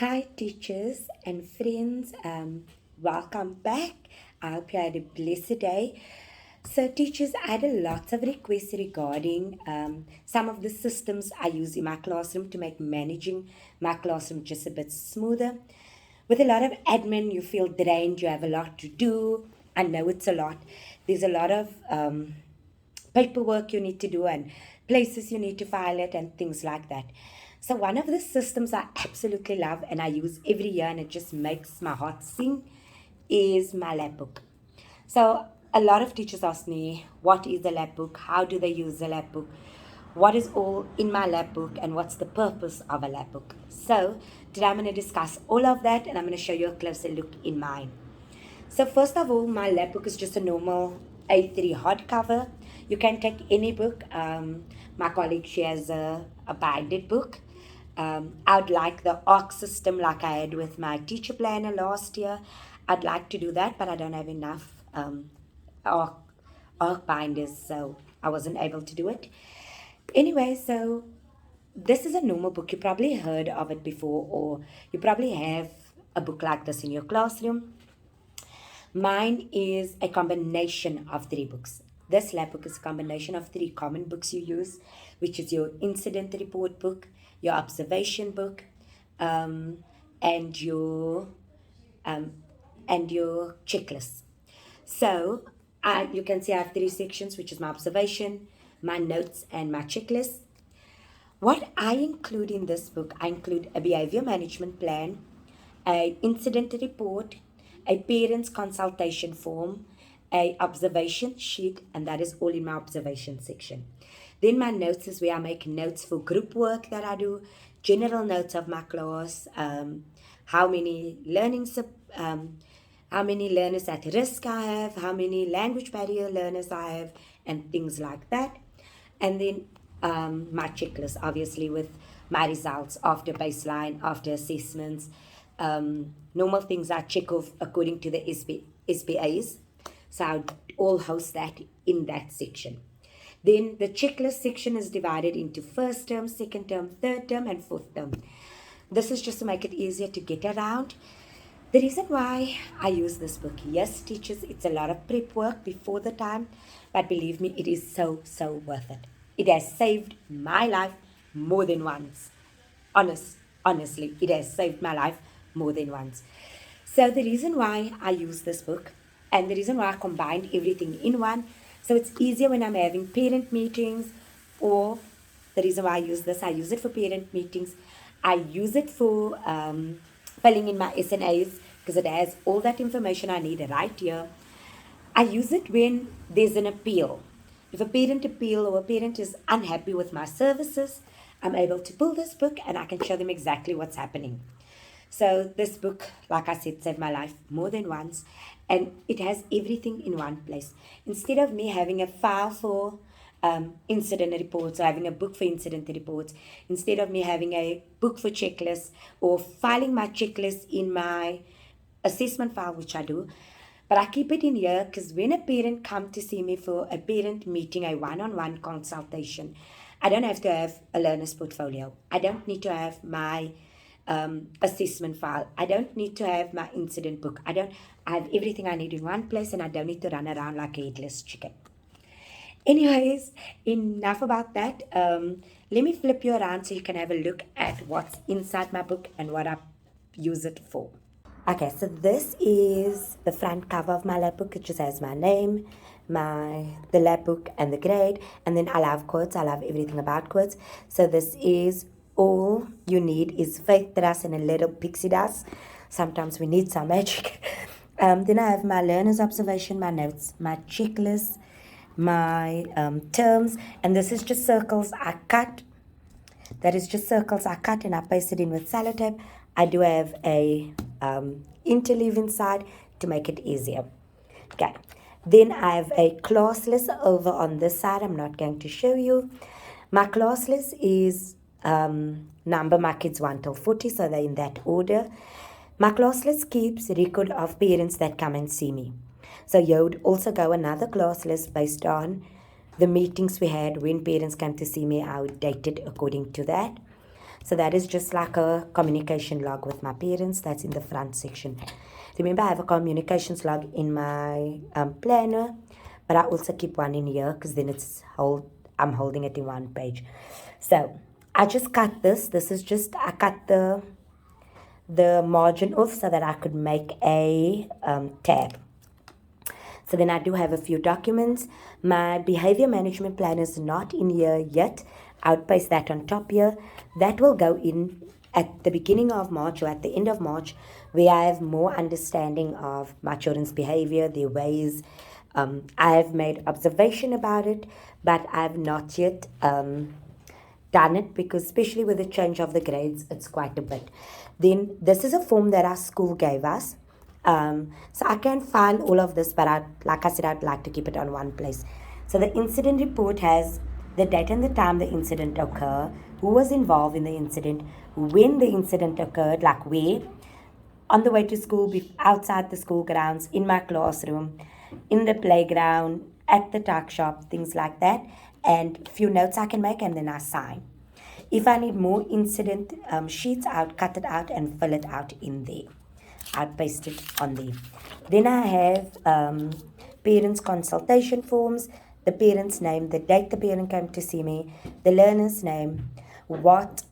Hi, teachers and friends. Welcome back. I hope you had a blessed day. So, teachers, I had a lot of requests regarding some of the systems I use in my classroom to make managing my classroom just a bit smoother. With a lot of admin, you feel drained, you have a lot to do. I know it's a lot. There's a lot of paperwork you need to do and places you need to file it and things like that. So one of the systems I absolutely love and I use every year and it just makes my heart sing is my lab book. So a lot of teachers ask me, what is the lab book? How do they use the lab book? What is all in my lab book and what's the purpose of a lab book? So today I'm going to discuss all of that and I'm going to show you a closer look in mine. So first of all, my lab book is just a normal A3 hardcover. You can take any book. My colleague, she has a binded book. I'd like the ARC system like I had with my teacher planner last year. I'd like to do that, but I don't have enough ARC, ARC binders, so I wasn't able to do it. Anyway, so this is a normal book. You probably heard of it before, or you probably have a book like this in your classroom. Mine is a combination of three books. This lab book is a combination of three common books you use, which is your incident report book, your observation book, um, and your um, and your checklist. So you can see I have three sections, which is my observation, my notes, and my checklist. What I include in this book, I include a behavior management plan, a incident report, a parents consultation form, a observation sheet, and that is all in my observation section. Then my notes is where I make notes for group work that I do, general notes of my class, how many how many learners at risk I have, how many language barrier learners I have, and things like that. And then my checklist, obviously, with my results after baseline, after assessments, normal things I check off according to the SPAs. So I'll all host that in that section. Then the checklist section is divided into first term, second term, third term, and fourth term. This is just to make it easier to get around. The reason why I use this book, yes, teachers, it's a lot of prep work before the time, but believe me, it is so worth it. It has saved my life more than once. Honestly, it has saved my life more than once. So the reason why I use this book and the reason why I combined everything in one, so it's easier when I'm having parent meetings, or the reason why I use it for parent meetings. I use it for filling in my SNAs because it has all that information I need right here. I use it when there's an appeal. If a parent appeal or a parent is unhappy with my services, I'm able to pull this book and I can show them exactly what's happening. So this book, like I said, saved my life more than once, and it has everything in one place. Instead of me having a file for incident reports or having a book for incident reports, instead of me having a book for checklists or filing my checklist in my assessment file, which I do, but I keep it in here because when a parent comes to see me for a parent meeting, a one-on-one consultation, I don't have to have a learner's portfolio. I don't need to have my assessment file. I don't need to have my incident book. I have everything I need in one place and I don't need to run around like a headless chicken. Anyways, enough about that. Let me flip you around so you can have a look at what's inside my book and what I use it for. Okay, so this is the front cover of my lab book. It just has my name, the lab book, and the grade. And then I love quotes. I love everything about quotes. So this is all you need is faith, trust, and a little pixie dust. Sometimes we need some magic. Then I have my learner's observation, my notes, my checklist, my terms, and this is just circles I cut. That is just circles I cut and I paste it in with sellotape. I do have a interleave inside to make it easier. Okay. Then I have a class list over on this side. I'm not going to show you. My class list is number my kids 1 till 40, so they're in that order. My class list keeps record of parents that come and see me. So you would also go another class list based on the meetings we had when parents came to see me. I would date it according to that. So that is just like a communication log with my parents. That's in the front section. Remember, I have a communications log in my planner, but I also keep one in here because then I'm holding it in one page. So I just cut this. This is just, I cut the margin off so that I could make a tab. So then I do have a few documents. My behavior management plan is not in here yet. I'll paste that on top here. That will go in at the beginning of March or at the end of March, where I have more understanding of my children's behavior, their ways. I have made observation about it, but I've not yet done it because especially with the change of the grades, it's quite a bit. Then this is a form that our school gave us. So I can find all of this, but like I said, I'd like to keep it on one place. So the incident report has the date and the time the incident occurred, who was involved in the incident, when the incident occurred, like where, on the way to school, outside the school grounds, in my classroom, in the playground, at the tuck shop, things like that, and a few notes I can make, and then I sign. If I need more incident sheets, I'll cut it out and fill it out in there. I'll paste it on there. Then I have parents' consultation forms, the parent's name, the date the parent came to see me, the learner's name, what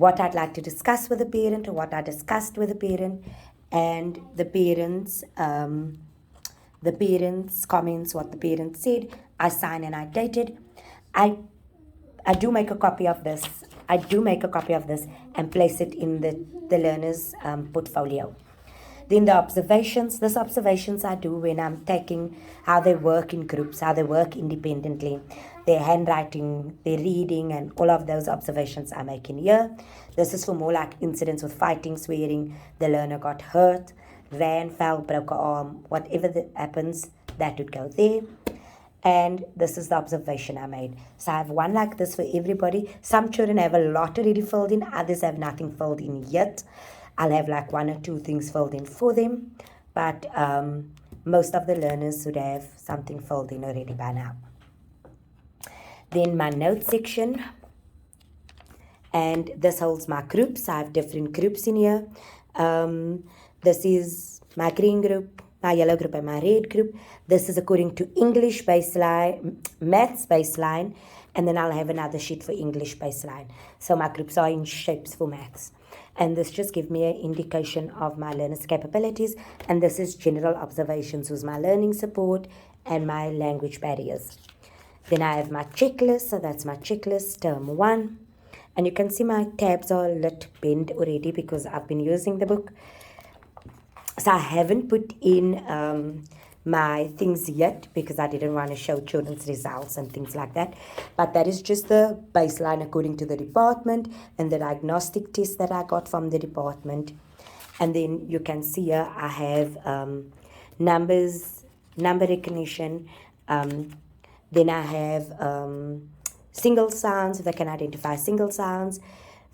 I'd like to discuss with the parent or what I discussed with the parent, and the parents' comments, what the parent said. I sign and I date it. I do make a copy of this. And place it in the learner's portfolio. Then the observations. These observations I do when I'm taking how they work in groups, how they work independently, their handwriting, their reading, and all of those observations I make in here. This is for more like incidents with fighting, swearing, the learner got hurt, ran, fell, broke an arm, whatever that happens, that would go there. And this is the observation I made. So I have one like this for everybody. Some children have a lot already filled in, others have nothing filled in yet. I'll have like one or two things filled in for them, but most of the learners would have something filled in already by now. Then my notes section, and this holds my groups. I have different groups in here. This is my green group, my yellow group, and my red group. This is according to English baseline, Maths baseline, and then I'll have another sheet for English baseline. So my groups are in shapes for Maths. And this just gives me an indication of my learners' capabilities. And this is general observations with my learning support and my language barriers. Then I have my checklist. So that's my checklist, term 1. And you can see my tabs are lit bent already because I've been using the book. So I haven't put in my things yet because I didn't want to show children's results and things like that. But that is just the baseline according to the department and the diagnostic test that I got from the department. And then you can see here I have numbers, number recognition. Then I have single sounds, if I can identify single sounds,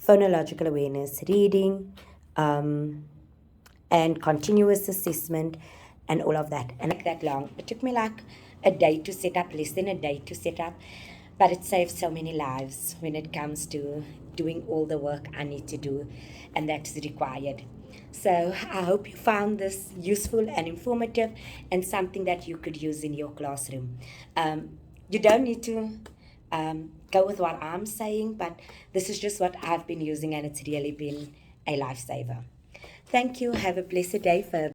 phonological awareness, reading, and continuous assessment, and all of that. And like that long. It took me like a day to set up, less than a day to set up, but it saves so many lives when it comes to doing all the work I need to do, and that's required. So I hope you found this useful and informative and something that you could use in your classroom. You don't need to go with what I'm saying, but this is just what I've been using, and it's really been a lifesaver. Thank you. Have a blessed day further.